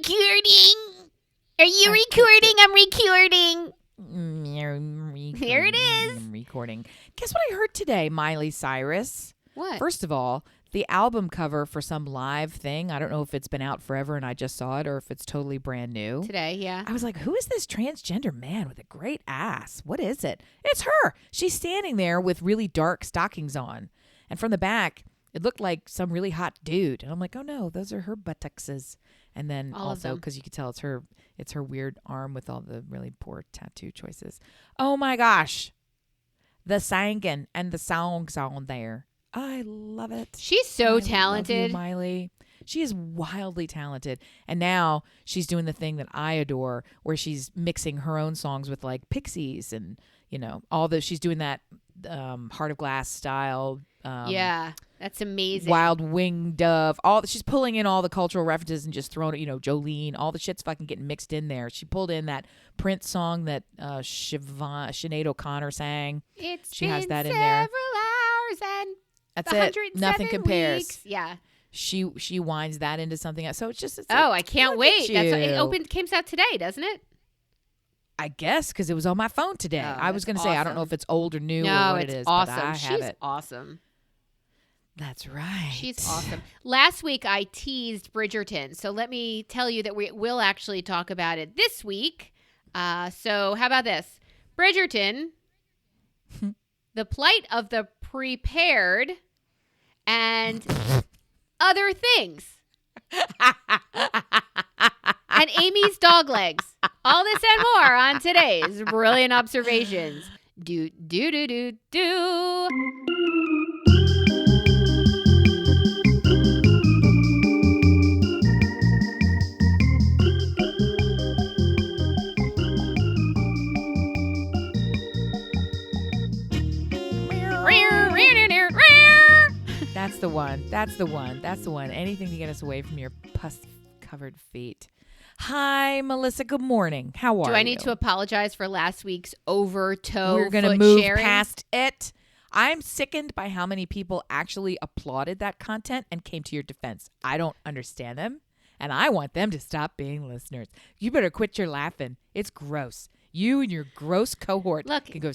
recording? Are you recording? I'm recording. Here it is. I'm recording. Guess what I heard today, Miley Cyrus? What? First of all, the album cover for some live thing. I don't know if it's been out forever and I just saw it or if it's totally brand new. Today, yeah. I was like, who is this transgender man with a great ass? What is it? It's her. She's standing there with really dark stockings on. And from the back, it looked like some really hot dude. And I'm like, oh no, those are her buttocks. And then All also, because you could tell it's her weird arm with all the really poor tattoo choices. Oh my gosh. The singing and the songs on there. I love it. She's so talented. Love you, Miley. She is wildly talented. And now she's doing the thing that I adore where she's mixing her own songs with like Pixies and, she's doing that Heart of Glass style. Yeah, that's amazing. Wild Winged Dove. She's pulling in all the cultural references and just throwing it, Jolene. All the shit's fucking getting mixed in there. She pulled in that Prince song that Sinead O'Connor sang. She has that in there. Several hours and that's it. Nothing compares. Weeks. Yeah. She winds that into something else. So it's I can't wait. It came out today, doesn't it? I guess because it was on my phone today. Oh, I was going to say, I don't know if it's old or new or what it is. Awesome. But I have She's it. awesome. That's right. She's awesome. Last week I teased Bridgerton. So let me tell you that we will actually talk about it this week. So how about this? Bridgerton, the plight of the prepared and other things. And Amy's dog legs. All this and more on today's Brilliant Observations. Do. That's the one. That's the one. That's the one. Anything to get us away from your pus-covered feet. Hi, Melissa. Good morning. How are you? Do I need to apologize for last week's over-toe We're going to foot move sharing? past it. I'm sickened by how many people actually applauded that content and came to your defense. I don't understand them, and I want them to stop being listeners. You better quit your laughing. It's gross. You and your gross cohort can go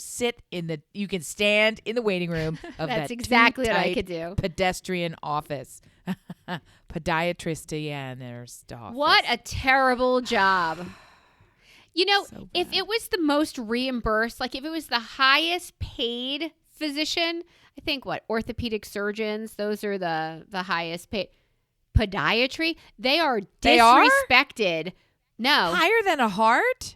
you can stand in the waiting room of That's that exactly what I could do. Pedestrian office. Podiatrist office. What a terrible job. So if it was the most reimbursed, like if it was the highest paid physician, I think orthopedic surgeons, those are the highest paid. Podiatry, they are disrespected. No. Higher than a heart?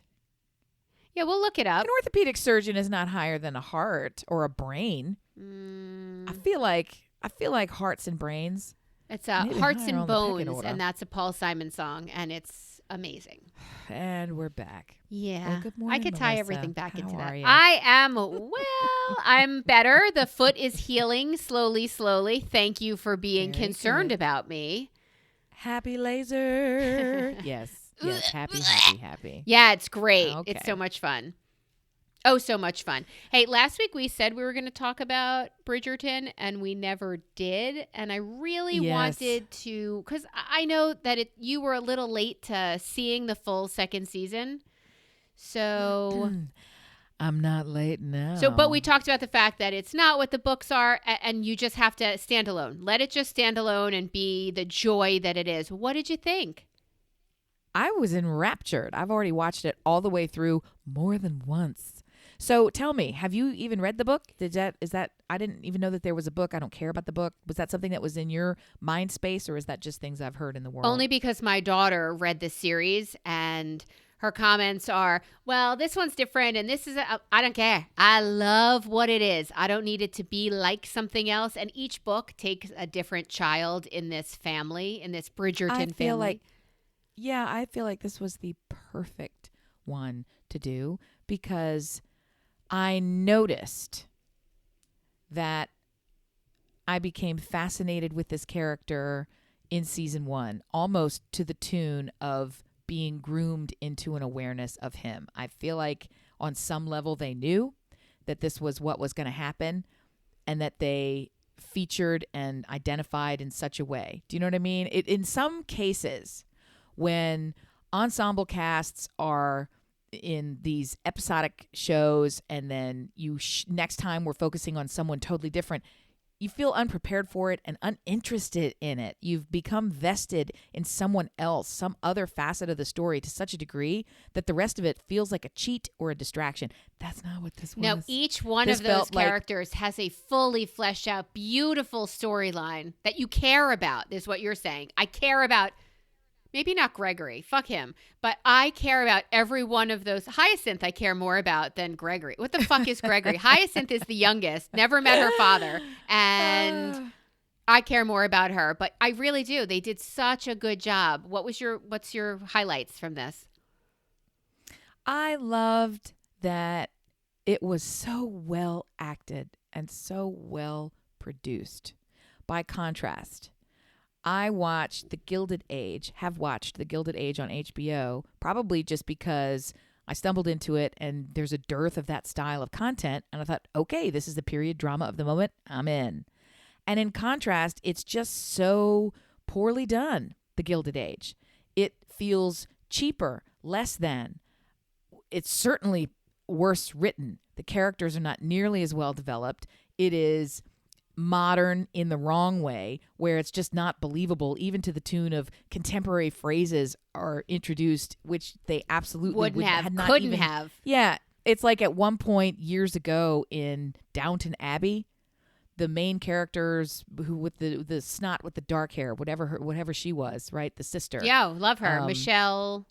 Yeah, we'll look it up. An orthopedic surgeon is not higher than a heart or a brain. I feel like hearts and brains. It's Hearts and Bones, and that's a Paul Simon song, and it's amazing. And we're back. Yeah. Well, good morning, I could tie Melissa. everything back into that. You? I am, I'm better. The foot is healing slowly. Thank you for being concerned about me. Happy laser. Yes. Happy. Yeah, it's great. Okay. It's so much fun. Oh, so much fun. Hey, last week we said we were going to talk about Bridgerton, and we never did. And I really wanted to, because I know that you were a little late to seeing the full second season. So I'm not late now. But we talked about the fact that it's not what the books are, and you just have to stand alone. Let it just stand alone and be the joy that it is. What did you think? I was enraptured. I've already watched it all the way through more than once. So tell me, have you even read the book? I didn't even know that there was a book. I don't care about the book. Was that something that was in your mind space, or is that just things I've heard in the world? Only because my daughter read this series, and her comments are, well, this one's different, and this is, I don't care. I love what it is. I don't need it to be like something else. And each book takes a different child in this family, in this Bridgerton family. I feel like this was the perfect one to do because I noticed that I became fascinated with this character in season 1, almost to the tune of being groomed into an awareness of him. I feel like on some level they knew that this was what was going to happen and that they featured and identified in such a way. Do you know what I mean? In some cases, when ensemble casts are in these episodic shows, and then next time we're focusing on someone totally different, you feel unprepared for it and uninterested in it. You've become vested in someone else, some other facet of the story to such a degree that the rest of it feels like a cheat or a distraction. That's not what this was. No, each one of those characters has a fully fleshed out, beautiful storyline that you care about, is what you're saying. I care about, maybe not Gregory, fuck him, but I care about every one of those. Hyacinth I care more about than Gregory. What the fuck is Gregory? Hyacinth is the youngest, never met her father, and I care more about her. But I really do. They did such a good job. What's your highlights from this? I loved that it was so well acted and so well produced. By contrast, I watched The Gilded Age, have watched The Gilded Age on HBO, probably just because I stumbled into it and there's a dearth of that style of content. And I thought, okay, this is the period drama of the moment. I'm in. And in contrast, it's just so poorly done, The Gilded Age. It feels cheaper, less than. It's certainly worse written. The characters are not nearly as well developed. It is modern in the wrong way, where it's just not believable, even to the tune of contemporary phrases are introduced, which they absolutely couldn't have. Yeah, it's like at one point years ago in Downton Abbey, the main characters who with the snot with the dark hair, whatever she was, right, the sister. Yeah, love her, Michelle.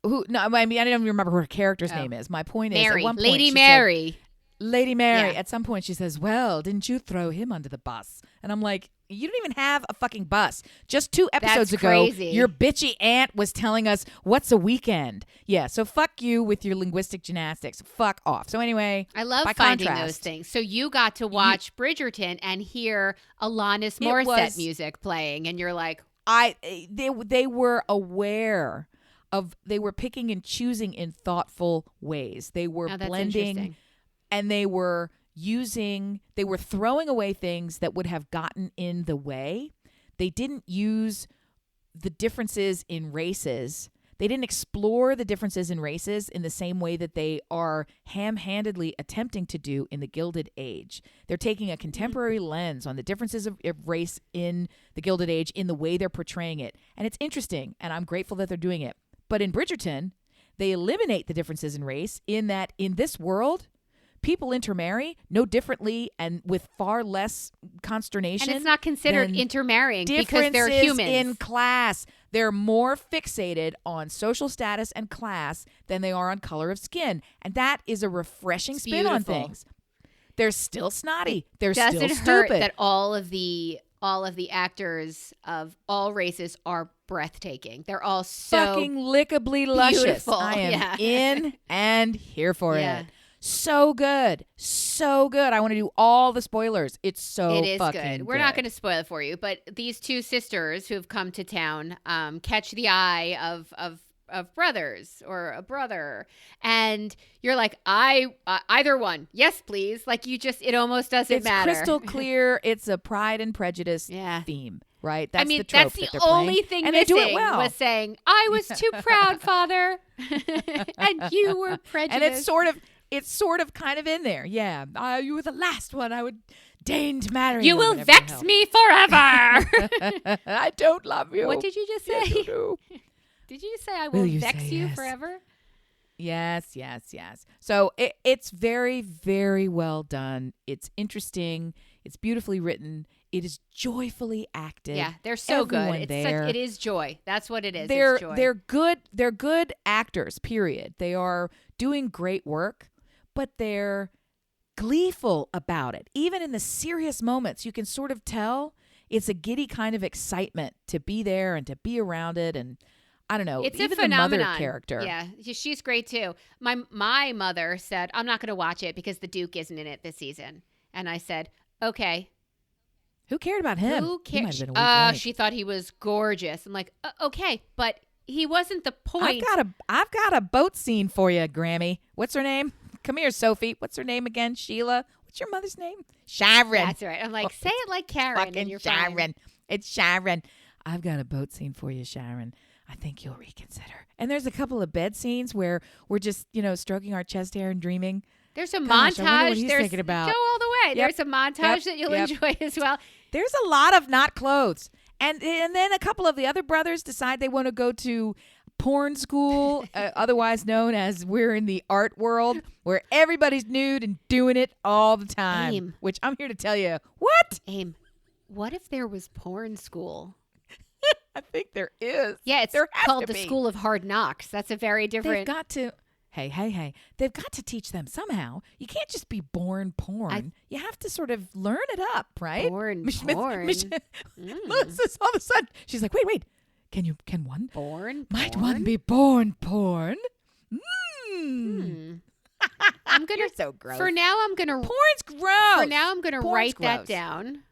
I don't even remember what her character's name is. My point is, Mary, at one point, Lady Mary. Lady Mary, yeah. At some point she says, well, didn't you throw him under the bus? And I'm like, you don't even have a fucking bus. Just 2 episodes ago, crazy. Your bitchy aunt was telling us what's a weekend. Yeah, so fuck you with your linguistic gymnastics. Fuck off. So anyway, I love finding those things. So you got to watch Bridgerton and hear Alanis Morissette music playing, and you're like, they were aware of, they were picking and choosing in thoughtful ways. They were blending. And they were throwing away things that would have gotten in the way. They didn't use the differences in races. They didn't explore the differences in races in the same way that they are ham-handedly attempting to do in The Gilded Age. They're taking a contemporary lens on the differences of race in The Gilded Age in the way they're portraying it. And it's interesting, and I'm grateful that they're doing it. But in Bridgerton, they eliminate the differences in race in that in this world, people intermarry no differently and with far less consternation. And it's not considered intermarrying because they're humans. In class. They're more fixated on social status and class than they are on color of skin. And that is a refreshing spin on things. They're still snotty. They're still stupid. Doesn't hurt that all of the actors of all races are breathtaking. They're all so fucking lickably luscious. Beautiful. I am in and here for it. So good. So good. I want to do all the spoilers. It is fucking good. We're not going to spoil it for you, but these 2 sisters who have come to town catch the eye of brothers or a brother, and you're like, either one. Yes, please. Like it almost doesn't matter. It's crystal clear. It's a Pride and Prejudice theme, right? That's the trope that's the only thing and missing they do it well. Was saying, I was too proud, Father, and you were prejudiced. And it's sort of kind of in there. Yeah. You were the last one I would deign to marry. You will vex me forever. I don't love you. What did you just say? Yes, you do. Did you just say I will vex you forever? Yes. So it's very, very well done. It's interesting. It's beautifully written. It is joyfully acted. Yeah, they're so Everyone good. It is joy. That's what it is. It's joy. They're good. They're good actors, period. They are doing great work, but they're gleeful about it. Even in the serious moments, you can sort of tell it's a giddy kind of excitement to be there and to be around it. And I don't know, it's even a phenomenon. The mother character. Yeah, she's great too. My mother said, I'm not going to watch it because the Duke isn't in it this season. And I said, okay. Who cared about him? Who cares? She thought he was gorgeous. I'm like, okay, but he wasn't the point. I've got a boat scene for you, Grammy. What's her name? Come here, Sophie. What's her name again? Sheila. What's your mother's name? Sharon. That's right. I'm like, say it like Karen. Fucking Sharon. Fine. It's Sharon. I've got a boat scene for you, Sharon. I think you'll reconsider. And there's a couple of bed scenes where we're just, stroking our chest hair and dreaming. There's a Gosh, I wonder what montage. he's There's thinking about. Go all the way. Yep. There's a montage that you'll enjoy as well. There's a lot of not clothes. And then a couple of the other brothers decide they want to go to porn school, otherwise known as we're in the art world, where everybody's nude and doing it all the time. Aim. Which I'm here to tell you, what? Aim. What if there was porn school? I think there is. Yeah, it's There has called to the be. School of Hard Knocks. That's a very different. They've got to. Hey. They've got to teach them somehow. You can't just be born porn. You have to sort of learn it up, right? Porn. Melissa's all of a sudden, she's like, wait. Can one? Born? Might one be born porn? I'm gonna. You're so gross. For now, I'm gonna. Porn's gross. For now, I'm gonna Porn's write that gross. down, Stop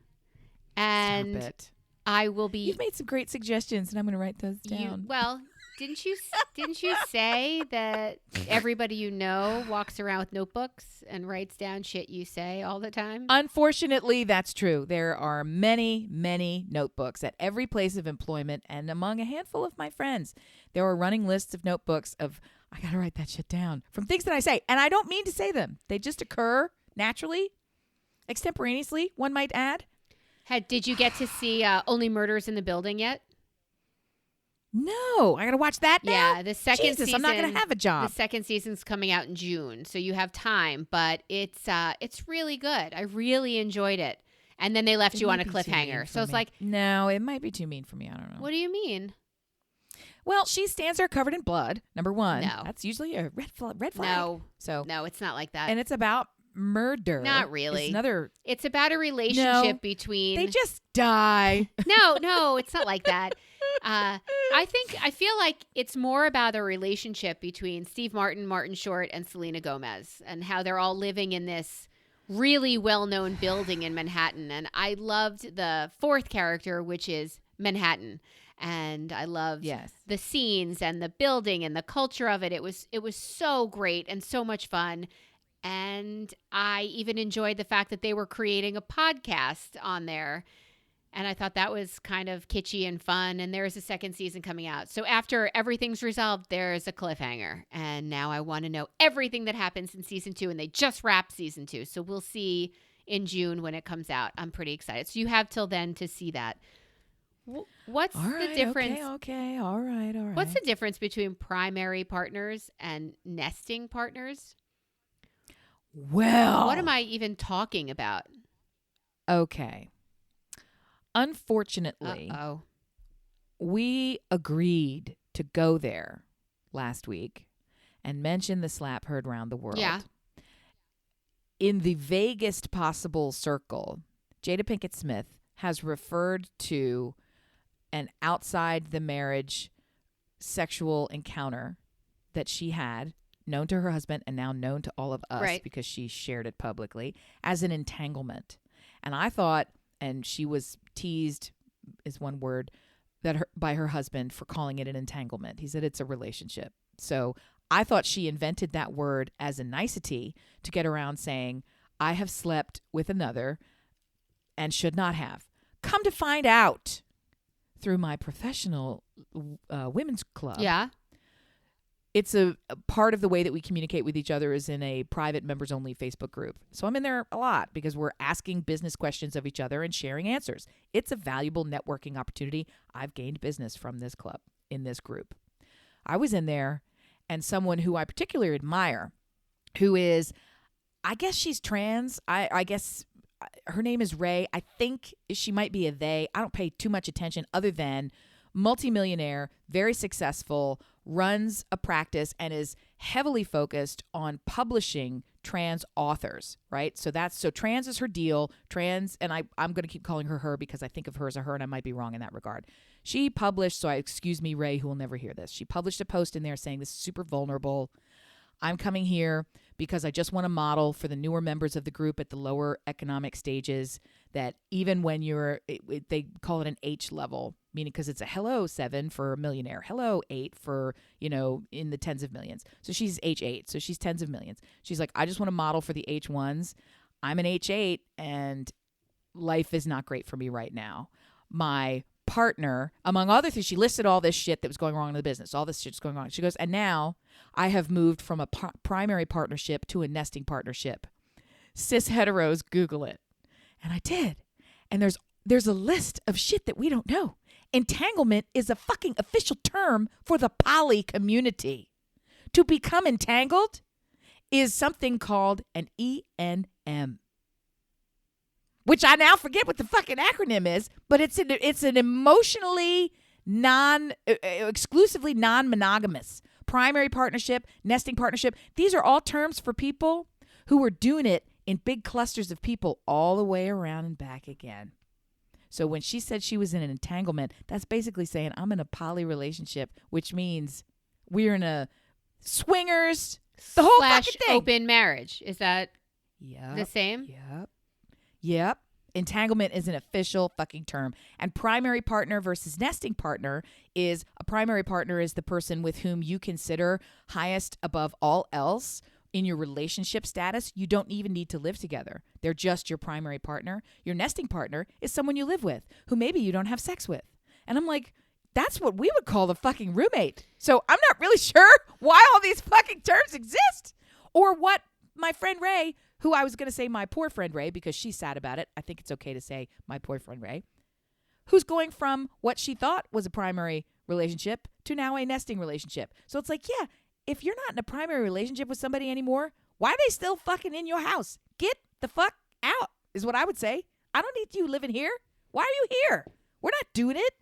and it. I will be. You've made some great suggestions, and I'm going to write those down. Didn't you say that everybody you know walks around with notebooks and writes down shit you say all the time? Unfortunately, that's true. There are many, many notebooks at every place of employment and among a handful of my friends. There are running lists of notebooks of, I got to write that shit down, from things that I say. And I don't mean to say them. They just occur naturally, extemporaneously, one might add. Did you get to see Only Murders in the Building yet? No, I got to watch that now? Yeah, the second season. I'm not going to have a job. The second season's coming out in June, so you have time, but it's really good. I really enjoyed it. And then they left you on a cliffhanger. So it's like, no, it might be too mean for me. I don't know. What do you mean? Well, she stands there covered in blood, number one. No. That's usually a red flag. No, it's not like that. And it's about murder. Not really. It's about a relationship between. They just die. No, it's not like that. I feel like it's more about a relationship between Steve Martin, Martin Short, and Selena Gomez, and how they're all living in this really well-known building in Manhattan. And I loved the fourth character, which is Manhattan. And I loved the scenes and the building and the culture of it. It was so great and so much fun. And I even enjoyed the fact that they were creating a podcast on there. And I thought that was kind of kitschy and fun. And there's a second season coming out. So after everything's resolved, there's a cliffhanger. And now I want to know everything that happens in season 2. And they just wrapped season 2. So we'll see in June when it comes out. I'm pretty excited. So you have till then to see that. What's the difference? Okay. All right. What's the difference between primary partners and nesting partners? Well, what am I even talking about? Okay. Unfortunately, we agreed to go there last week and mention the slap heard round the world. Yeah. In the vaguest possible circle, Jada Pinkett Smith has referred to an outside the marriage sexual encounter that she had, known to her husband and now known to all of us because she shared it publicly, as an entanglement. And I thought, and she was teased, is one word, by her husband for calling it an entanglement. He said it's a relationship. So I thought she invented that word as a nicety to get around saying, I have slept with another and should not have. Come to find out, through my professional women's club. Yeah. It's a part of the way that we communicate with each other is in a private members-only Facebook group. So I'm in there a lot because we're asking business questions of each other and sharing answers. It's a valuable networking opportunity. I've gained business from this club in this group. I was in there, and someone who I particularly admire, who is, I guess she's trans. I guess her name is Ray. I think she might be a they. I don't pay too much attention other than multimillionaire, very successful, runs a practice and is heavily focused on publishing trans authors, right? So trans is her deal. Trans, and I'm going to keep calling her because I think of her as a her, and I might be wrong in that regard. She published, excuse me, Ray, who will never hear this. She published a post in there saying, this is super vulnerable. I'm coming here because I just want to model for the newer members of the group at the lower economic stages that even when they call it an H level, meaning because it's a hello 7 for a millionaire, hello 8 for, in the tens of millions. So she's H8, so she's tens of millions. She's like, I just want to model for the H1s. I'm an H8 and life is not great for me right now. My partner, among other things, she listed all this shit that was going wrong in the business. All this shit's going wrong. She goes, and now I have moved from a primary partnership to a nesting partnership. Cis heteros, Google it. And I did. And there's a list of shit that we don't know. Entanglement is a fucking official term for the poly community. To become entangled is something called an ENM. Which I now forget what the fucking acronym is, but it's an emotionally exclusively non-monogamous primary partnership, nesting partnership. These are all terms for people who are doing it in big clusters of people all the way around and back again. So when she said she was in an entanglement, that's basically saying I'm in a poly relationship, which means we're in a swingers, the whole fucking thing. Open marriage. Is that the same? Yep. Entanglement is an official fucking term. And primary partner versus nesting partner is a primary partner is the person with whom you consider highest above all else in your relationship status. You don't even need to live together. They're just your primary partner. Your nesting partner is someone you live with who maybe you don't have sex with. And I'm like, that's what we would call the fucking roommate. So I'm not really sure why all these fucking terms exist or what my friend Ray, who I was going to say my poor friend Ray because she's sad about it. I think it's okay to say my poor friend Ray, who's going from what she thought was a primary relationship to now a nesting relationship. So it's like, yeah, if you're not in a primary relationship with somebody anymore, why are they still fucking in your house? Get the fuck out is what I would say. I don't need you living here. Why are you here? We're not doing it.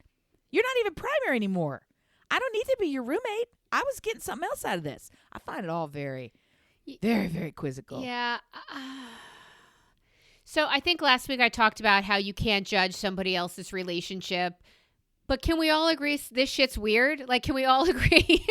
You're not even primary anymore. I don't need to be your roommate. I was getting something else out of this. I find it all very, very, very quizzical. Yeah. So I think last week I talked about how you can't judge somebody else's relationship. But can we all agree this shit's weird? Like, can we all agree?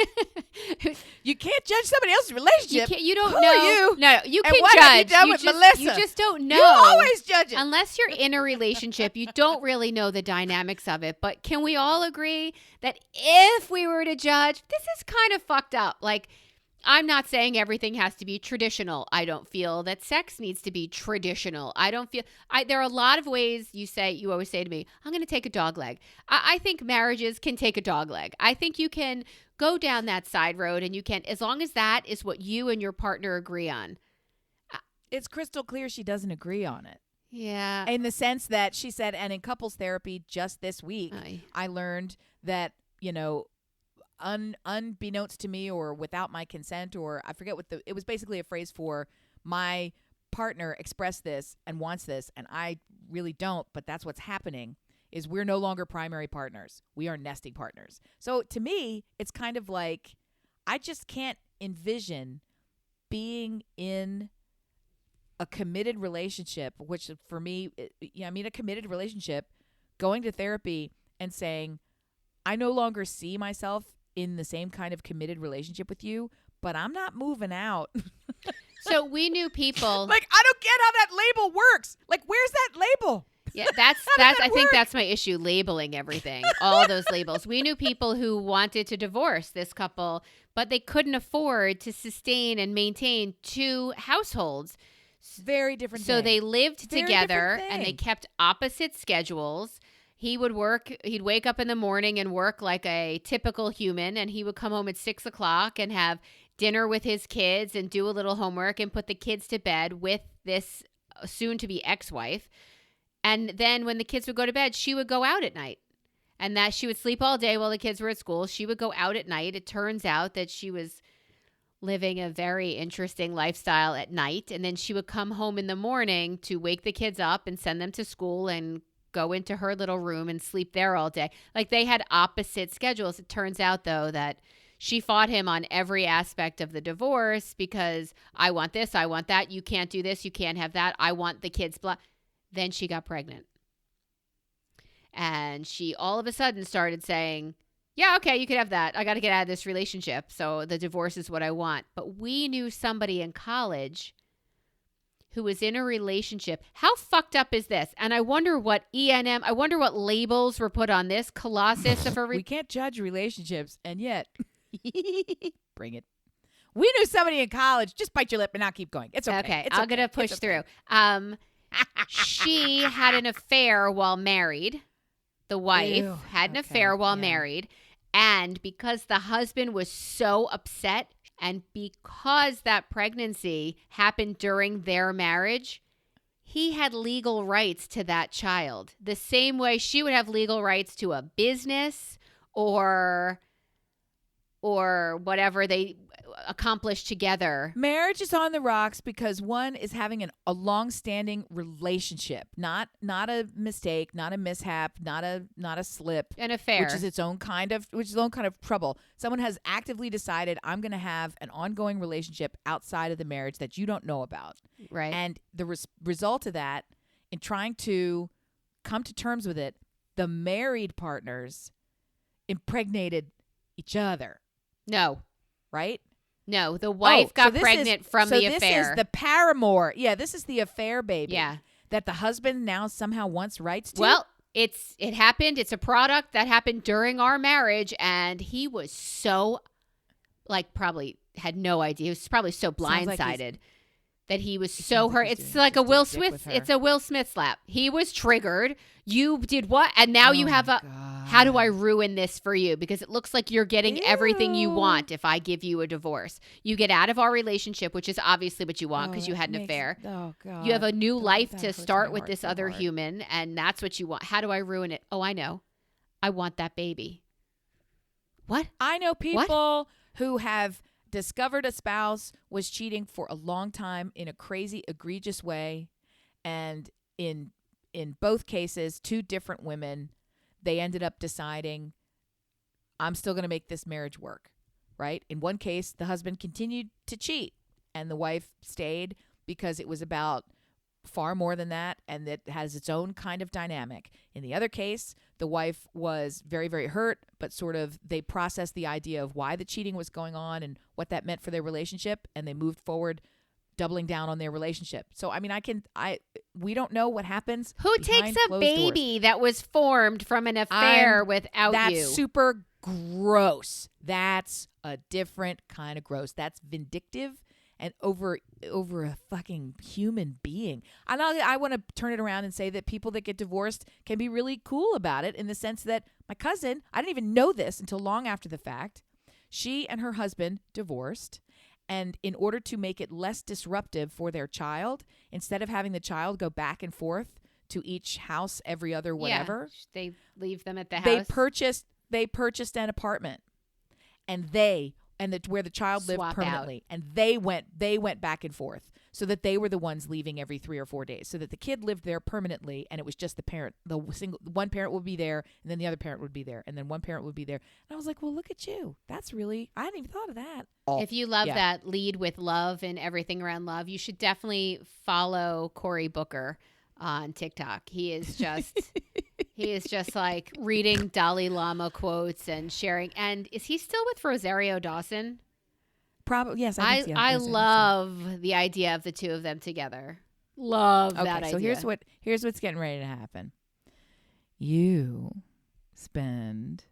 You can't judge somebody else's relationship. You don't Who know. Are you? No, you and can what judge. Have you done with Melissa? You just don't know. You always judge it. Unless you're in a relationship, you don't really know the dynamics of it. But can we all agree that if we were to judge, this is kind of fucked up? Like, I'm not saying everything has to be traditional. I don't feel that sex needs to be traditional. I don't feel there are a lot of ways you always say to me, I'm going to take a dog leg. I think marriages can take a dog leg. I think you can go down that side road and you can, as long as that is what you and your partner agree on. It's crystal clear she doesn't agree on it. Yeah. In the sense that she said, and in couples therapy just this week, I learned that, unbeknownst to me or without my consent, or I forget it was basically a phrase for my partner expressed this and wants this and I really don't, but that's what's happening is we're no longer primary partners. We are nesting partners. So to me, it's kind of like I just can't envision being in a committed relationship, which for me, a committed relationship, going to therapy and saying, I no longer see myself in the same kind of committed relationship with you, but I'm not moving out. So we knew people. Like, I don't get how that label works. Like, where's that label? Yeah, I think that's my issue, labeling everything, all those labels. We knew people who wanted to divorce this couple, but they couldn't afford to sustain and maintain two households. Very different So thing. They lived together and they kept opposite schedules. He would work, he'd wake up in the morning and work like a typical human, and he would come home at 6 o'clock and have dinner with his kids and do a little homework and put the kids to bed with this soon-to-be ex-wife. And then when the kids would go to bed, she would go out at night. And that she would sleep all day while the kids were at school. She would go out at night. It turns out that she was living a very interesting lifestyle at night. And then she would come home in the morning to wake the kids up and send them to school and go into her little room and sleep there all day. Like, they had opposite schedules. It turns out, though, that she fought him on every aspect of the divorce because I want this, I want that. You can't do this. You can't have that. I want the kids. Blah. Then she got pregnant. And she all of a sudden started saying, yeah, okay, you could have that. I got to get out of this relationship. So the divorce is what I want. But we knew somebody in college who was in a relationship. How fucked up is this? And I wonder what I wonder what labels were put on this colossus of a we can't judge relationships, and yet bring it. We knew somebody in college. Just bite your lip and now keep going. It's okay. Okay, I'm going to push through. She had an affair while married. the wife, Ew, had an okay, affair while yeah. married. And because the husband was so upset, and because that pregnancy happened during their marriage, he had legal rights to that child. The same way she would have legal rights to a business or whatever they accomplish together. Marriage is on the rocks because one is having a long-standing relationship, not a mistake, not a mishap, not a slip, An affair. which is its own kind of trouble. Someone has actively decided, I'm going to have an ongoing relationship outside of the marriage that you don't know about. Right. And the result of that, in trying to come to terms with it, the married partners impregnated each other. No. Right? No, the wife got pregnant from the affair. So this is the paramour. Yeah, this is the affair baby. Yeah. That the husband now somehow wants rights to. Well, it happened. It's a product that happened during our marriage, and he was so, probably had no idea. He was probably so blindsided that he was so hurt. It's like a Will Smith. It's a Will Smith slap. He was triggered. You did what? And now you have how do I ruin this for you? Because it looks like you're getting everything you want if I give you a divorce. You get out of our relationship, which is obviously what you want because you had an affair. Oh, God. You have a new life to start with this other human, and that's what you want. How do I ruin it? Oh, I know. I want that baby. What? I know people who have discovered a spouse was cheating for a long time in a crazy, egregious way. And in both cases, two different women, they ended up deciding, I'm still going to make this marriage work, right? In one case, the husband continued to cheat and the wife stayed because it was about far more than that, and it has its own kind of dynamic. In the other case, the wife was very, very hurt, but sort of they processed the idea of why the cheating was going on and what that meant for their relationship, and they moved forward, doubling down on their relationship. So, I mean, we don't know what happens. Who takes a baby that was formed from an affair without you? That's super gross. That's a different kind of gross. That's vindictive and over a fucking human being. I want to turn it around and say that people that get divorced can be really cool about it, in the sense that my cousin, I didn't even know this until long after the fact. She and her husband divorced, and in order to make it less disruptive for their child, instead of having the child go back and forth to each house every other whatever, they leave them at the house. They purchased an apartment, and where the child lived permanently, and they went back and forth, so that they were the ones leaving every 3 or 4 days, so that the kid lived there permanently, and it was just the parent. One parent would be there, and then the other parent would be there, and then one parent would be there. And I was like, well, look at you. That's really, I hadn't even thought of that. If you love that lead with love and everything around love, you should definitely follow Cory Booker on TikTok. He is just like reading Dalai Lama quotes and sharing. And is he still with Rosario Dawson? Probably, yes. I love the idea of the two of them together. Love that idea. So here's what's getting ready to happen. You spend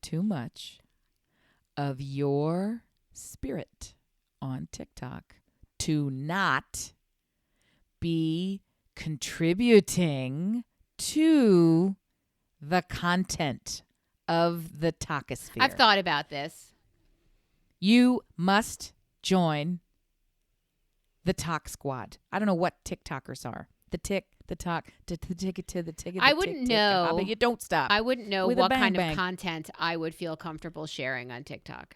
too much of your spirit on TikTok to not be contributing to the content of the talkosphere. I've thought about this. You must join the Talk Squad. I don't know what TikTokers are. The tick, the talk, the ticket to the ticket. I wouldn't know. But you don't stop. I wouldn't know what kind of content I would feel comfortable sharing on TikTok.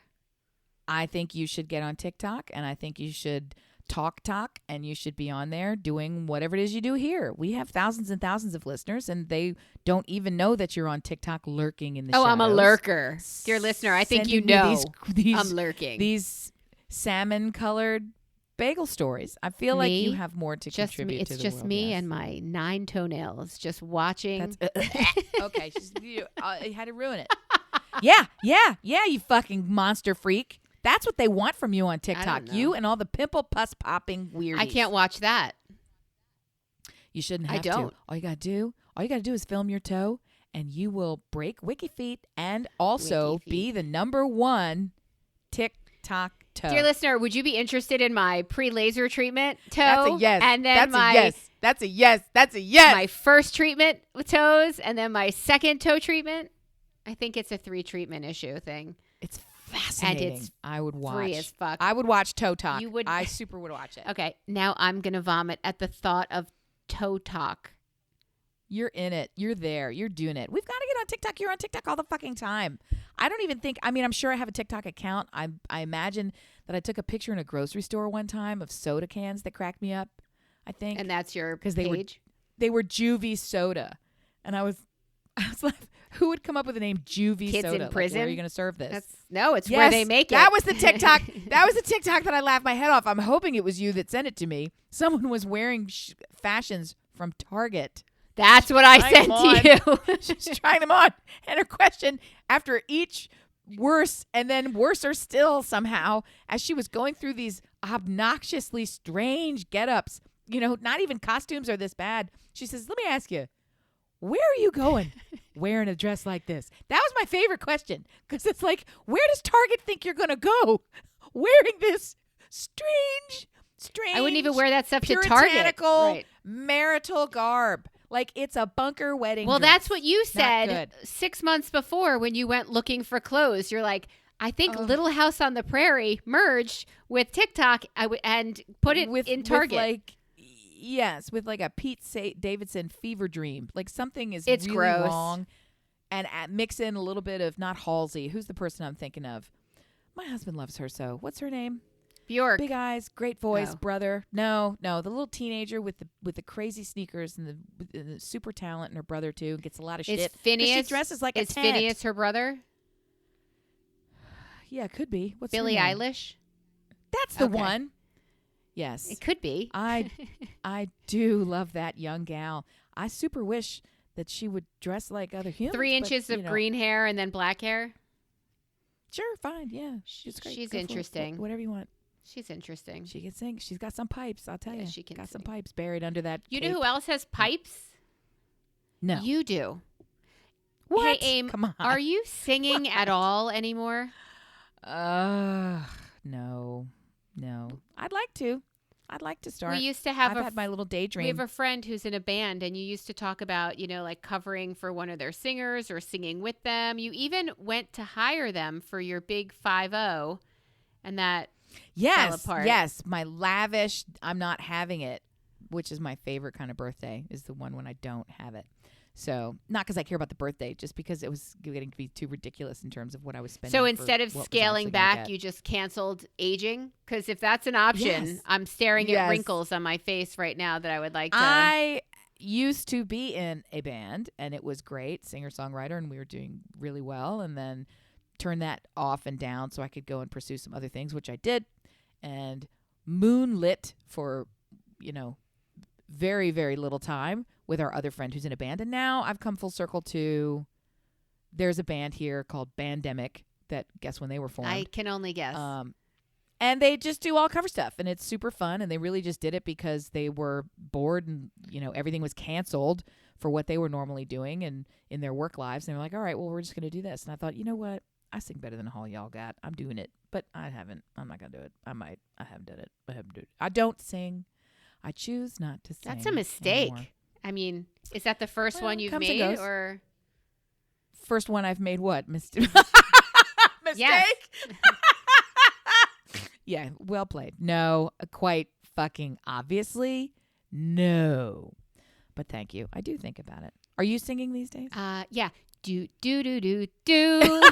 I think you should get on TikTok, and I think you should talk, and you should be on there doing whatever it is you do here. We have thousands and thousands of listeners, and they don't even know that you're on TikTok lurking in the shadows. I'm a lurker. Dear listener, I think you know I'm lurking. These salmon-colored bagel stories. I feel like you have more to contribute to the world. It's just me and my 9 toenails just watching. Okay, I had to ruin it. Yeah, you fucking monster freak. That's what they want from you on TikTok. You and all the pimple pus popping weirdies. I can't watch that. You shouldn't have to. All you gotta do is film your toe, and you will break Wiki Feet and also be the #1 TikTok toe. Dear listener, would you be interested in my pre-laser treatment toe? That's a yes. And then That's a yes. That's a yes. My first treatment with toes and then my second toe treatment. I think it's a 3-treatment issue thing. It's fascinating. And it's I would watch. free as fuck. I would watch Toe Talk. You would. I super would watch it. Okay, now I'm going to vomit at the thought of toe talk. You're in it. You're there. You're doing it. We've got to get on TikTok. You're on TikTok all the fucking time. I don't even think, I mean, I'm sure I have a TikTok account. I imagine that I took a picture in a grocery store one time of soda cans that cracked me up, I think. And that's your page? They were Juvie soda. And I was like, who would come up with the name Juvie Kids soda? in prison? Like, where are you going to serve this? It's where they make it. That was the TikTok. That was the TikTok that I laughed my head off. I'm hoping it was you that sent it to me. Someone was wearing fashions from Target. That's what I sent to you. She's trying them on. And her question after each worse and then worser still somehow as she was going through these obnoxiously strange get-ups, not even costumes are this bad. She says, let me ask you, where are you going wearing a dress like this? That was my favorite question because it's like, where does Target think you're going to go wearing this strange, I wouldn't even wear that stuff to Target. Puritanical marital garb. Like it's a bunker wedding Well, dress. that's what you said 6 months before when you went looking for clothes. You're like, I think Little House on the Prairie merged with TikTok and put it in Target. With like a Pete Davidson fever dream. Like something is it's really gross. wrong. And mix in a little bit of, not Halsey. Who's the person I'm thinking of? My husband loves her so. What's her name? Bjork. Big eyes, great voice, Oh. brother. No, the little teenager with the crazy sneakers and the super talent, and her brother too gets a lot of shit. Is Phineas? She dresses like a Is tent. Phineas her brother? Yeah, could be. What's Billie her name? Eilish? That's the Okay. one. Yes, It could be. I do love that young gal. I super wish that she would dress like other humans. 3 inches of green hair and then black hair. Sure, fine. Yeah, she's great. She's Go for it. interesting. Whatever you want. She's interesting. She can sing. She's got some pipes. I'll tell you. She can got some sing. pipes buried under that. You cape. know who else has pipes? No. You do. What? Hey, Aim, Come on. are you singing at all anymore? No. I'd like to start. We used to have I've had my little daydream. We have a friend who's in a band, and you used to talk about, like covering for one of their singers or singing with them. You even went to hire them for your big 5-0, and that fell apart. Yes, my lavish, I'm not having it, which is my favorite kind of birthday, is the one when I don't have it. So, not because I care about the birthday, just because it was getting to be too ridiculous in terms of what I was spending. So instead of what was scaling actually gonna back, get. you just canceled aging? Because if that's an option, Yes. I'm staring at Yes. wrinkles on my face right now that I would like to. I used to be in a band, and it was great, singer-songwriter, and we were doing really well, and then turned that off and down so I could go and pursue some other things, which I did, and moonlit for, very, very little time with our other friend who's in a band. And now I've come full circle to, there's a band here called Bandemic that, guess when they were formed? I can only guess. And they just do all cover stuff, and it's super fun. And they really just did it because they were bored, and everything was canceled for what they were normally doing and in their work lives. And they were like, all right, well, we're just going to do this. And I thought, you know what? I sing better than all y'all got. I'm doing it, but I haven't. I'm not going to do it. I might. I haven't done it. I haven't done it. I don't sing. I choose not to sing. That's a mistake. anymore. I mean, is that the first one you've comes and made, goes. or First one I've made. What mistake? Yes. Yeah, well played. No, quite fucking obviously, no. But thank you. I do think about it. Are you singing these days? Yeah. Do do do do do.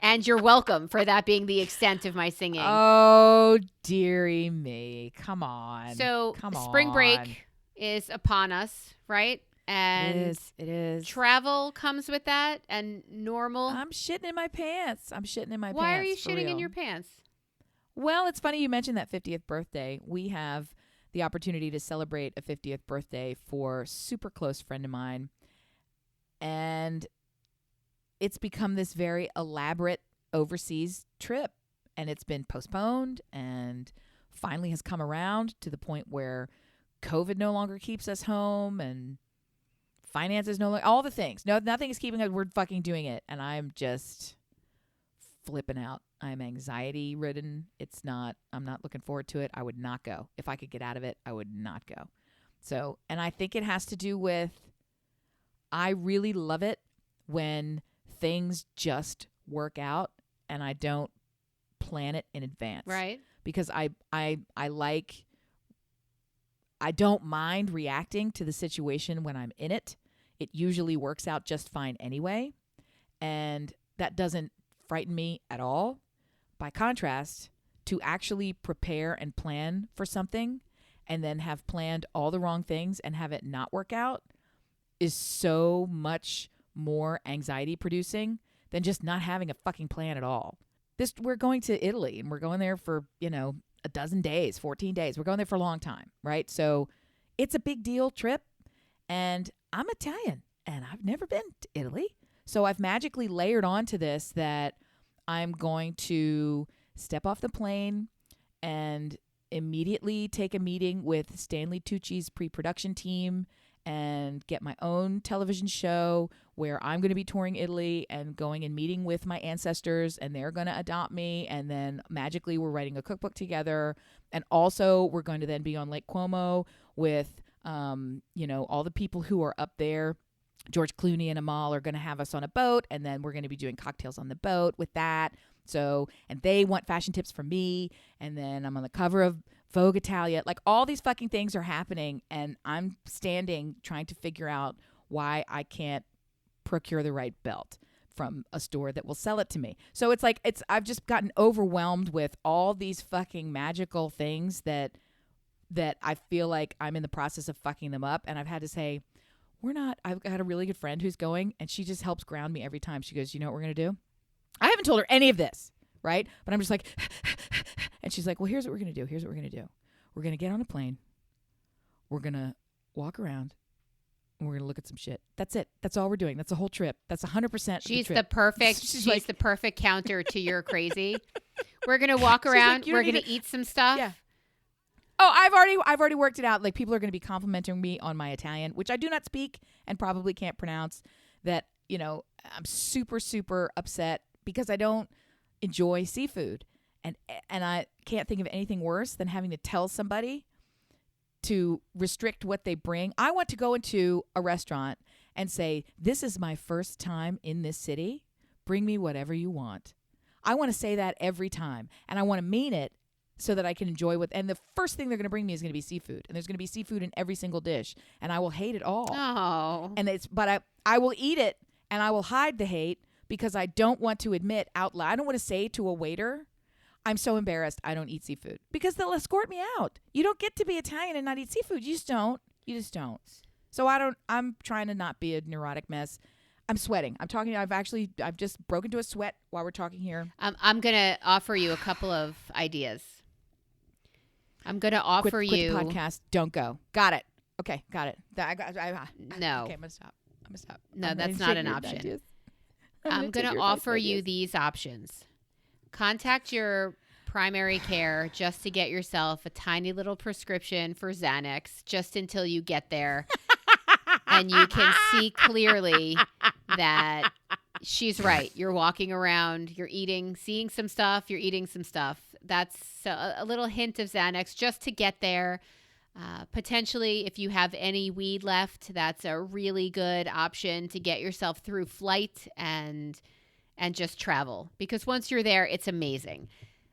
And you're welcome for that being the extent of my singing. Oh, dearie me. Come on. So Come spring on. break is upon us, right? And It is. travel comes with that, and normal. I'm shitting in my pants. Why are you for shitting in real. your pants? Well, it's funny you mentioned that 50th birthday. We have the opportunity to celebrate a 50th birthday for a super close friend of mine. And it's become this very elaborate overseas trip. And it's been postponed and finally has come around to the point where COVID no longer keeps us home and finances no longer, all the things. No, nothing is keeping us. We're fucking doing it. And I'm just flipping out. I'm anxiety ridden. I'm not looking forward to it. I would not go. If I could get out of it, I would not go. So, and I think it has to do with, I really love it when things just work out and I don't plan it in advance. Right. Because I don't mind reacting to the situation when I'm in it. It usually works out just fine anyway. And that doesn't frighten me at all. By contrast, to actually prepare and plan for something and then have planned all the wrong things and have it not work out is so much more anxiety producing than just not having a fucking plan at all. We're going to Italy and we're going there for, 12 days, 14 days. We're going there for a long time, right? So it's a big deal trip. And I'm Italian and I've never been to Italy. So I've magically layered onto this that I'm going to step off the plane and immediately take a meeting with Stanley Tucci's pre-production team and get my own television show where I'm going to be touring Italy and going and meeting with my ancestors, and they're going to adopt me. And then magically we're writing a cookbook together. And also we're going to then be on Lake Como with, all the people who are up there. George Clooney and Amal are going to have us on a boat, and then we're going to be doing cocktails on the boat with that. So, and they want fashion tips from me, and then I'm on the cover of Vogue Italia. Like, all these fucking things are happening, and I'm standing trying to figure out why I can't procure the right belt from a store that will sell it to me. So it's like, I've just gotten overwhelmed with all these fucking magical things that I feel like I'm in the process of fucking them up, and I've had to say, I've got a really good friend who's going, and she just helps ground me every time. She goes, you know what we're going to do? I haven't told her any of this, right? But I'm just like, and she's like, well, here's what we're going to do. Here's what we're going to do. We're going to get on a plane. We're going to walk around, and we're going to look at some shit. That's it. That's all we're doing. That's the whole trip. That's 100% She's the the trip. perfect, she's the perfect counter to your crazy. We're going to walk around. Like, we're going to eat some stuff. Yeah. Oh, I've already worked it out. Like, people are going to be complimenting me on my Italian, which I do not speak and probably can't pronounce. That, I'm super, super upset because I don't enjoy seafood. And I can't think of anything worse than having to tell somebody to restrict what they bring. I want to go into a restaurant and say, this is my first time in this city. Bring me whatever you want. I want to say that every time. And I want to mean it so that I can enjoy and the first thing they're going to bring me is going to be seafood. And there's going to be seafood in every single dish. And I will hate it all. Oh. But I will eat it, and I will hide the hate because I don't want to admit out loud. I don't want to say to a waiter, I'm so embarrassed I don't eat seafood, because they'll escort me out. You don't get to be Italian and not eat seafood. You just don't. So I'm trying to not be a neurotic mess. I'm sweating. I've just broken into a sweat while we're talking here. I'm going to offer you a couple of ideas. I'm going to offer quit you. Quit the podcast. Don't go. Got it. Okay. Got it. No. Okay, I'm going to stop. No, that's not an option. I'm going to offer you these options. Contact your primary care just to get yourself a tiny little prescription for Xanax just until you get there. And you can see clearly that she's right. You're walking around, you're seeing some stuff, you're eating some stuff. That's a little hint of Xanax just to get there. Potentially, if you have any weed left, that's a really good option to get yourself through flight and just travel. Because once you're there, it's amazing.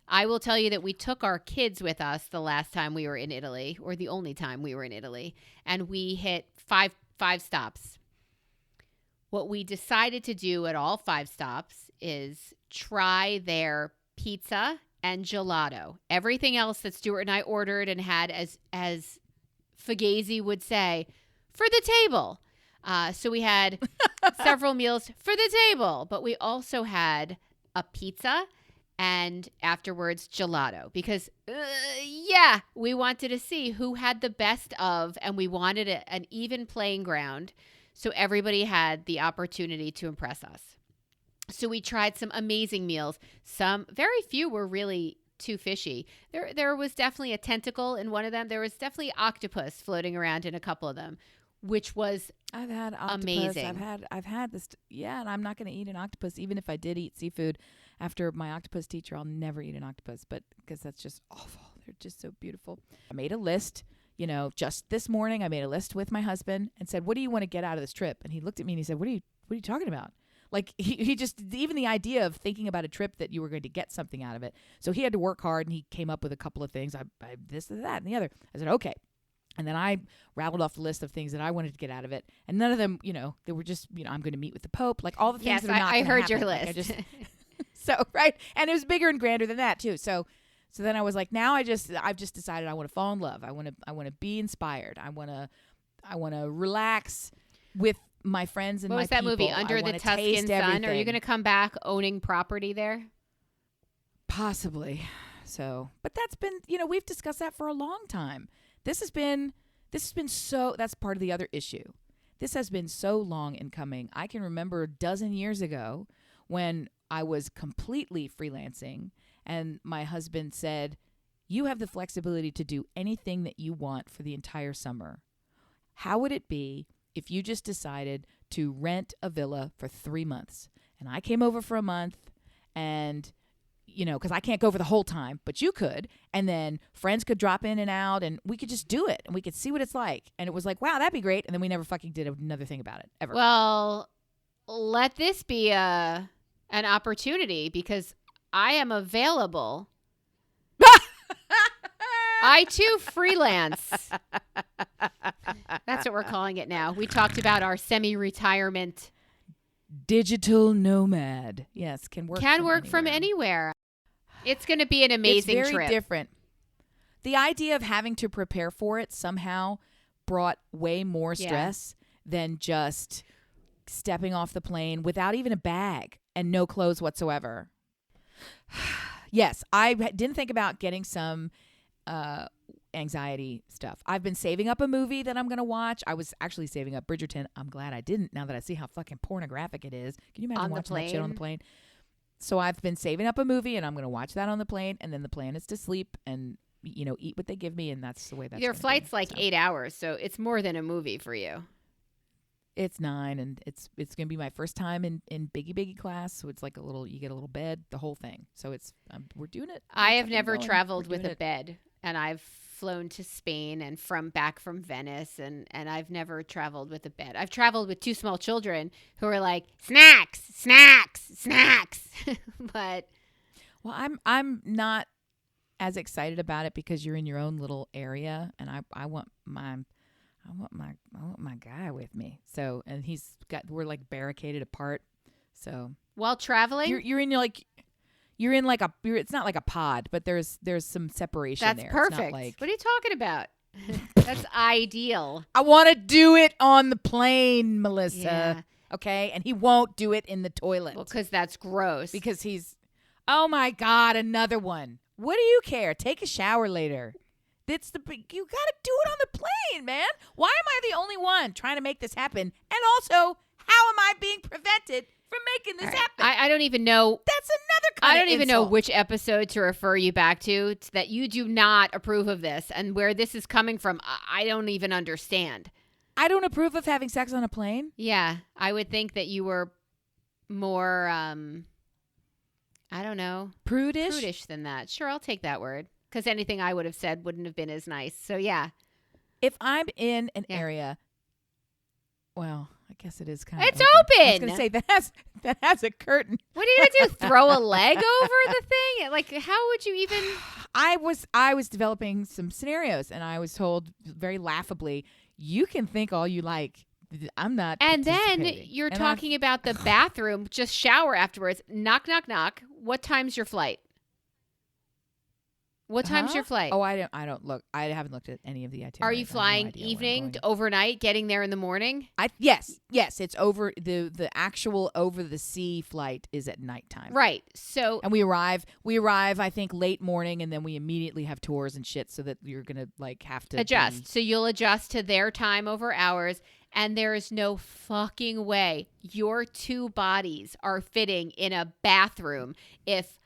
I will tell you that we took our kids with us the last time we were in Italy, or the only time we were in Italy, and we hit five stops. What we decided to do at all 5 stops is try their pizza and gelato. Everything else that Stuart and I ordered and had, as Fugazi would say, for the table. So we had several meals for the table, but we also had a pizza and afterwards gelato because, we wanted to see who had the best of, and we wanted an even playing ground so everybody had the opportunity to impress us. So we tried some amazing meals. Very few were really too fishy. There was definitely a tentacle in one of them. There was definitely octopus floating around in a couple of them, which was I've had octopus. amazing. I've had this. Yeah, and I'm not going to eat an octopus even if I did eat seafood. after my octopus teacher, I'll never eat an octopus, but because that's just awful. They're just so beautiful. I made a list, just this morning. I made a list with my husband and said, "What do you want to get out of this trip?" And he looked at me and he said, "What are you talking about?" Like he just, even the idea of thinking about a trip that you were going to get something out of it. So he had to work hard and he came up with a couple of things. I this, that, and the other. I said, okay. And then I rattled off the list of things that I wanted to get out of it. And none of them, they were just, I'm going to meet with the Pope. Like all the things that are not I heard happen. your Like, list. So, right. And it was bigger and grander than that too. So then I was like, now I've just decided I want to fall in love. I want to be inspired. I want to relax with my friends and what my was that people. movie, Under the Tuscan Sun? Are you going to come back owning property there? Possibly. So, but that's been, we've discussed that for a long time. This has been so, that's part of the other issue. This has been so long in coming. I can remember a dozen years ago when I was completely freelancing and my husband said, "You have the flexibility to do anything that you want for the entire summer. How would it be if you just decided to rent a villa for 3 months?" And I came over for a month and, because I can't go for the whole time, but you could. And then friends could drop in and out and we could just do it and we could see what it's like. And it was like, wow, that'd be great. And then we never fucking did another thing about it ever. Well, let this be an opportunity because I am available. I too freelance. That's what we're calling it now. We talked about our semi-retirement. Digital nomad. Yes, can work from anywhere. It's going to be an amazing trip. It's very trip. different. The idea of having to prepare for it somehow brought way more stress than just stepping off the plane without even a bag and no clothes whatsoever. Yes, I didn't think about getting some anxiety stuff. I've been saving up a movie that I'm going to watch. I was actually saving up Bridgerton. I'm glad I didn't now that I see how fucking pornographic it is. Can you imagine watching that shit on the plane? So I've been saving up a movie and I'm going to watch that on the plane. And then the plan is to sleep and, eat what they give me. And that's the way that's Your flight's like 8 hours. So it's more than a movie for you. It's 9 and it's going to be my first time in biggie class. So it's like you get a little bed, the whole thing. So we're doing it. I have never traveled with a bed and I've flown to Spain and back from Venice and I've never traveled with a bed. I've traveled with 2 small children who are like, snacks. But I'm not as excited about it because you're in your own little area and I want my guy with me. So, and we're like barricaded apart. So while traveling, it's not like a pod, but there's some separation there. That's perfect. What are you talking about? That's ideal. I want to do it on the plane, Melissa. Yeah. Okay. And he won't do it in the toilet. Well, because that's gross. Because oh my God, another one. What do you care? Take a shower later. You got to do it on the plane, man. Why am I the only one trying to make this happen? And also, how am I being prevented from making this happen? I don't even know. That's another kind of I don't even know which episode to refer you back to. It's that you do not approve of this. And where this is coming from, I don't even understand. I don't approve of having sex on a plane? Yeah. I would think that you were more, I don't know. Prudish? Prudish than that. Sure, I'll take that word. Because anything I would have said wouldn't have been as nice. So, yeah. If I'm in an area, well, I guess it is kind of It's open. I was going to say, that has a curtain. What are you going to do? Throw a leg over the thing? Like, how would you even? I was developing some scenarios, and I was told very laughably, you can think all you like. I'm not. And then you're talking about the bathroom. Just shower afterwards. Knock, knock, knock. What time's your flight? What time's your flight? Oh, I don't look. I haven't looked at any of the itineraries. Are you flying evening, overnight, getting there in the morning? Yes. It's over the actual over the sea flight is at nighttime. Right. So and we arrive I think late morning and then we immediately have tours and shit so that you're going to have to adjust. So you'll adjust to their time over ours and there is no fucking way your 2 bodies are fitting in a bathroom if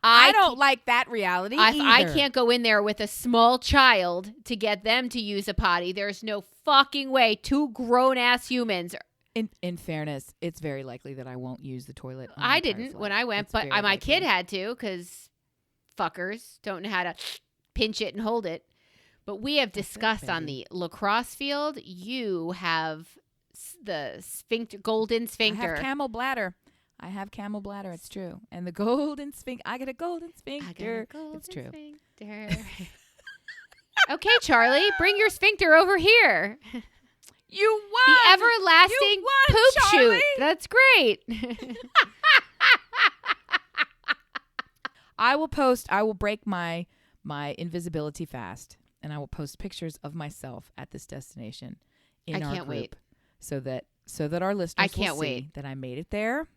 I don't like that reality either. I can't go in there with a small child to get them to use a potty. There's no fucking way 2 grown-ass humans. In fairness, it's very likely that I won't use the toilet. I didn't when I went, but my kid had to because fuckers don't know how to pinch it and hold it. But we have discussed on the lacrosse field, you have the golden sphincter. I have camel bladder. It's true. And the golden sphincter. I got a golden sphincter. It's true. Sphincter. Okay, Charlie, bring your sphincter over here. You won. The everlasting poop Charlie. shoot. That's great. I will break my invisibility fast, and I will post pictures of myself at this destination in our group. Wait. So that our listeners will see that I made it there,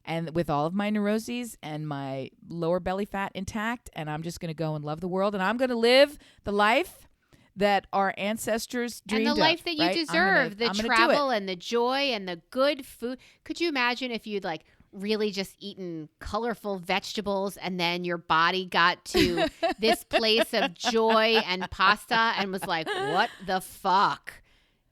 and with all of my neuroses and my lower belly fat intact, and I'm just going to go and love the world, and I'm going to live the life that our ancestors dreamed of. And the life that you deserve, the I'm gonna travel and the joy and the good food. Could you imagine if you'd like really just eaten colorful vegetables and then your body got to this place of joy and pasta and was like, what the fuck?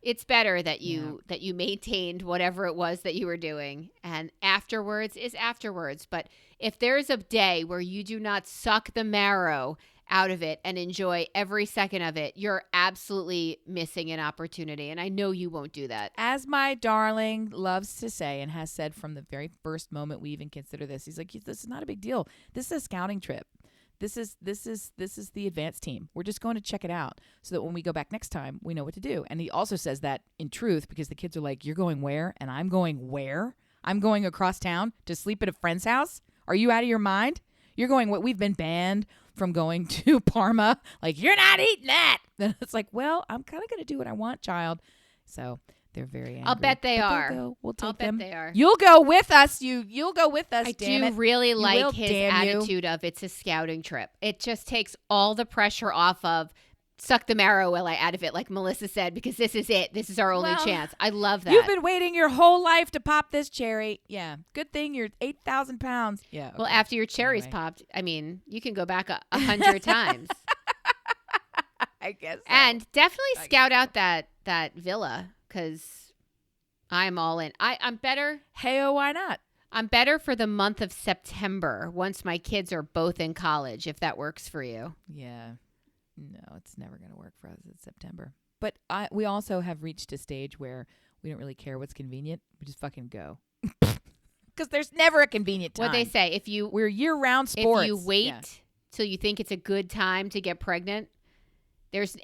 It's better that you maintained whatever it was that you were doing, and afterwards is afterwards. But if there's a day where you do not suck the marrow out of it and enjoy every second of it, you're absolutely missing an opportunity. And I know you won't do that. As my darling loves to say and has said from the very first moment we even consider this, he's like, this is not a big deal. This is a scouting trip. This is the advanced team. We're just going to check it out so that when we go back next time, we know what to do. And he also says that in truth, because the kids are like, you're going where? And I'm going where? I'm going across town to sleep at a friend's house? Are you out of your mind? You're going, what? We've been banned from going to Parma. Like, you're not eating that. Then it's like, well, I'm kind of going to do what I want, child. So they're very angry. I'll bet they are. We'll take them. I'll bet they are. You'll go with us. You'll go with us. I damn do it. really like his damn you. attitude of it's a scouting trip. It just takes all the pressure off of suck the marrow out of it, like Melissa said, because this is it. This is our only chance. I love that. You've been waiting your whole life to pop this cherry. Yeah. Good thing you're 8,000 pounds. Yeah. Okay. Well, after your cherries popped, I mean, you can go back 100 times. I guess so. And definitely scout out that villa, because I'm all in. I'm better. Hey-o, why not? I'm better for the month of September once my kids are both in college, if that works for you. Yeah. No, it's never going to work for us in September. But we also have reached a stage where we don't really care what's convenient. We just fucking go. Because there's never a convenient time. What they say, we're year-round sports. If you wait till you think it's a good time to get pregnant, there's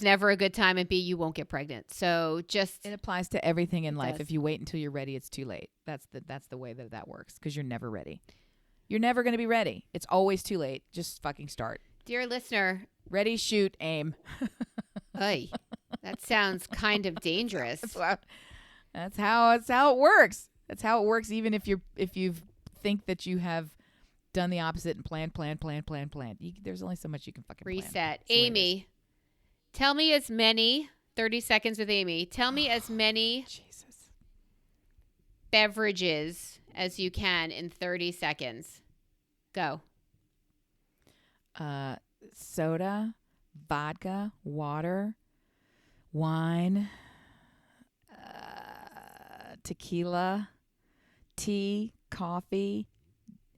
never a good time, and B, you won't get pregnant. So it applies to everything in life. If you wait until you're ready, it's too late. That's the way that works, because you're never ready. You're never going to be ready. It's always too late. Just fucking start. Dear listener, ready, shoot, aim. Oy, that sounds kind of dangerous. That's how it works. That's how it works. Even if you think that you have done the opposite and plan. There's only so much you can fucking reset. Plan. Amy, tell me as many 30 seconds with Amy. Tell me as many beverages as you can in 30 seconds. Go. Soda, vodka, water, wine, tequila, tea, coffee,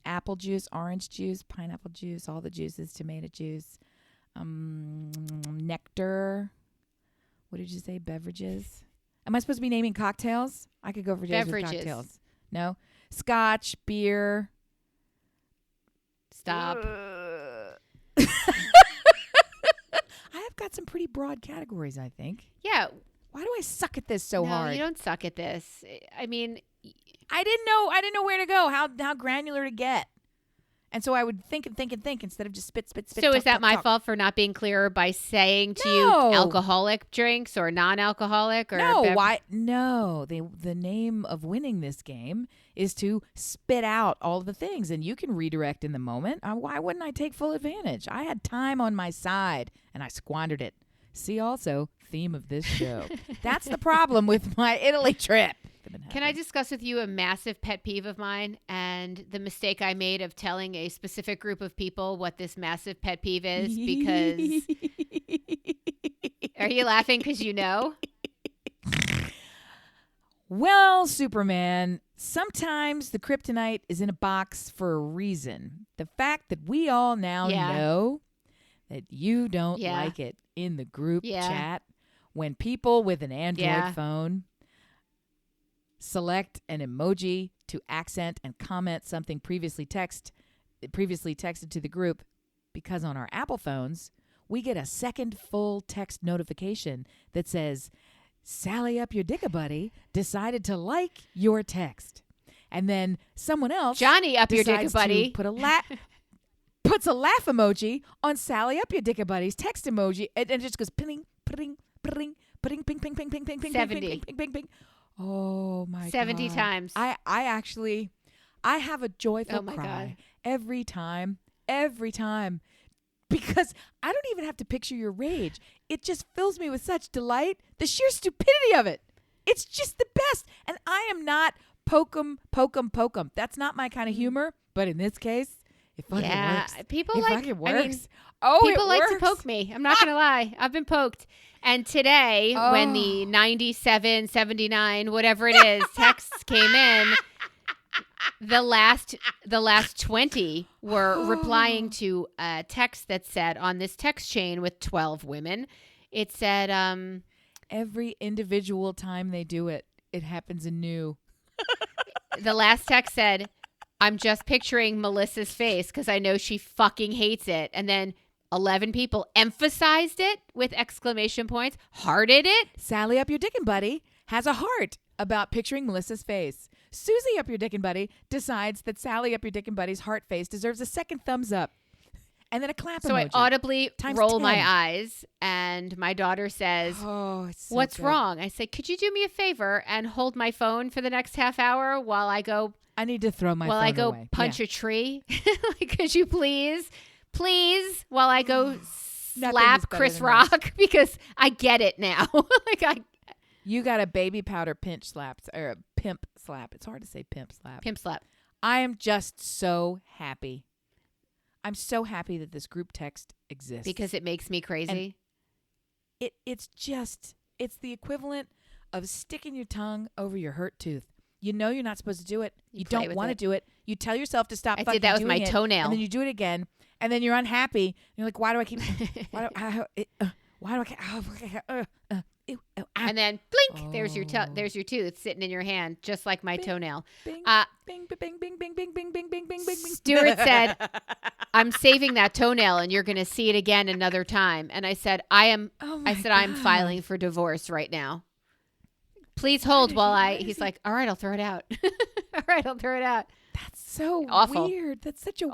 apple juice, orange juice, pineapple juice, all the juices, tomato juice, nectar. What did you say? Beverages? Am I supposed to be naming cocktails? I could go for days with cocktails. No? Scotch, beer. Stop. I have got some pretty broad categories, I think. Yeah. Why do I suck at this so hard? No, you don't suck at this. I mean, I didn't know where to go, how granular to get. And so I would think instead of just spit. So talk, is that talk, my talk. fault for not being clearer by saying to you alcoholic drinks or non-alcoholic or why? No, the name of winning this game is to spit out all the things, and you can redirect in the moment. Why wouldn't I take full advantage? I had time on my side, and I squandered it. See also theme of this show. That's the problem with my Italy trip. Can I discuss with you a massive pet peeve of mine and the mistake I made of telling a specific group of people what this massive pet peeve is? Because are you laughing because you know? Well, Superman, sometimes the kryptonite is in a box for a reason. The fact that we all now know that you don't like it in the group chat when people with an Android phone select an emoji to accent and comment something previously texted to the group, because on our Apple phones, we get a second full text notification that says, Sally Up Your Dicka-Buddy decided to like your text. And then someone else, Johnny Up Your Dicka-Buddy, puts a laugh emoji on Sally Up Your Dicka-Buddy's text emoji, and it just goes ping, ping, ping, ping, ping, ping, ping, ping, ping, ping, 70. ping, ping, ping, ping. Oh my 70 God. times. I have a joyful cry every time, because I don't even have to picture your rage. It just fills me with such delight. The sheer stupidity of it. It's just the best. And I am not poke 'em. That's not my kind of humor. But in this case, it fucking works. People it works. I mean, people like to poke me. I'm not going to lie. I've been poked. And today, when the 97, 79, whatever it is, texts came in, the last 20 were replying to a text that said, on this text chain with 12 women, it said, every individual time they do it, it happens anew. The last text said, I'm just picturing Melissa's face because I know she fucking hates it. And then 11 people emphasized it with exclamation points, hearted it. Sally Up Your Dickin' Buddy has a heart about picturing Melissa's face. Susie Up Your Dickin' Buddy decides that Sally Up Your Dickin' Buddy's heart face deserves a second thumbs up. And then a clap emoji. So I audibly roll 10. my eyes, and my daughter says, it's so what's good. wrong? I say, could you do me a favor and hold my phone for the next half hour while I go... I need to throw my phone away. Punch a tree? Like, could you please, while I go slap Chris Rock? Because I get it now. You got a baby powder pinch slap, or a pimp slap. It's hard to say pimp slap. Pimp slap. I am just so happy. I'm so happy that this group text exists. Because it makes me crazy. And it's the equivalent of sticking your tongue over your hurt tooth. You know you're not supposed to do it. You don't want to do it. You tell yourself to stop fucking doing it. I did that with my toenail. And then you do it again. And then you're unhappy. And you're like, why do I keep... And then blink, there's your tooth sitting in your hand, just like my toenail. Bing, bing, bing, bing, bing, bing, bing, bing, bing, bing, bing. Stuart said, I'm saving that toenail and you're going to see it again another time. And I said, I'm filing for divorce right now. Please hold he's like, all right, I'll throw it out. All right, I'll throw it out. That's so awful. Weird. That's such a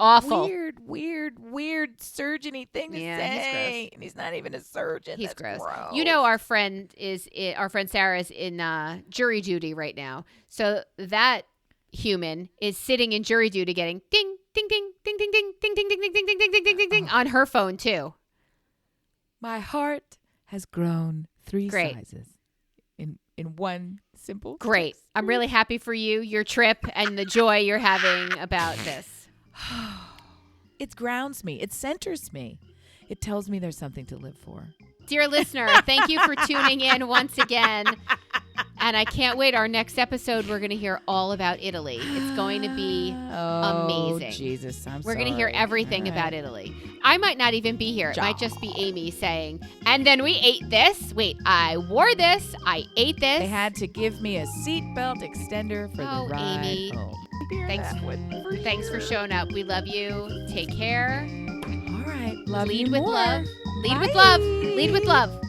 weird surgeon-y thing to say. And he's not even a surgeon. He's gross. You know, our friend Sarah is in jury duty right now. So that human is sitting in jury duty getting ding, ding, ding, ding, ding, ding, ding, ding, ding, ding, ding, ding, ding, ding, ding, ding on her phone too. My heart has grown 3 sizes in one simple Great. text. I'm really happy for you, your trip, and the joy you're having about this. It grounds me. It centers me. It tells me there's something to live for. Dear listener, thank you for tuning in once again. And I can't wait. Our next episode, we're going to hear all about Italy. It's going to be amazing. Oh, Jesus. We're going to hear everything about Italy. I might not even be here. It might just be Amy saying, and then we ate this. Wait, I wore this. I ate this. They had to give me a seatbelt extender for the ride Amy. home. Thanks for showing up. We love you. Take care. All right. Love Lead you with more. love. Lead Bye. with love. Lead with love.